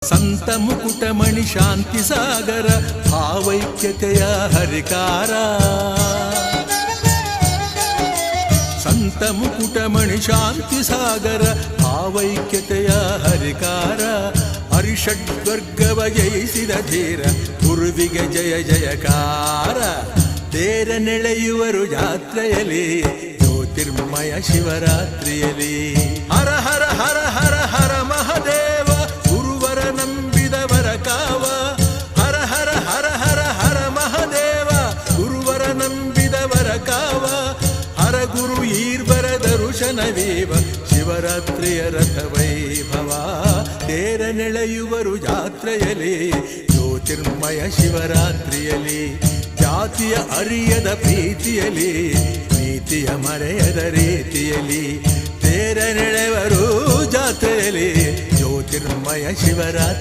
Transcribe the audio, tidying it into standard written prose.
ಸಂತ ಮುಕುಟಮಣಿ ಶಾಂತಿ ಸಾಗರ ಭಾವೈಕ್ಯತೆಯ ಹರಿಕಾರ. ಸಂತ ಮುಕುಟಮಣಿ ಶಾಂತಿ ಸಾಗರ ಭಾವೈಕ್ಯತೆಯ ಹರಿಕಾರ. ಹರಿಷಡ್ವರ್ಗವ ಜಯಿಸಿದ ಧೀರ ಗುರುವಿಗೆ ಜಯ ಜಯಕಾರ. ತೇರ ನೆಳೆಯುವರು ಜಾತ್ರೆಯಲ್ಲಿ ಜ್ಯೋತಿರ್ಮಯ ಶಿವರಾತ್ರಿಯಲ್ಲಿ. ಹರ ಹರ ಹರ ಹರ ಹರ ಮಹದೇವ ಗುರುವರ ನಂಬಿದವರ ಕಾವ. ಹರ ಹರ ಹರ ಹರ ಹರ ಮಹದೇವ ಗುರುವರ ನಂಬಿದವರ ಕಾವ. ಹರ ಗುರು ಈರ್ವರ ದರುಶನವೀವ ಶಿವರಾತ್ರಿಯ ರಥ ವೈಭವ. ತೇರ ನೆಳೆಯುವರು ಜಾತ್ರೆಯಲ್ಲಿ ಜ್ಯೋತಿರ್ಮಯ ಶಿವರಾತ್ರಿಯಲ್ಲಿ. ಜಾತಿಯ ಅರಿಯದ ಪ್ರೀತಿಯಲ್ಲಿ ನೀತಿಯ ಮರೆಯದ ರೀತಿಯಲ್ಲಿ. ತೇರ ನೆಳೆವರು ಜಾತ್ರೆಯಲ್ಲಿ ಜ್ಯೋತಿರ್ಮಯ ಶಿವರಾತ್ರಿ.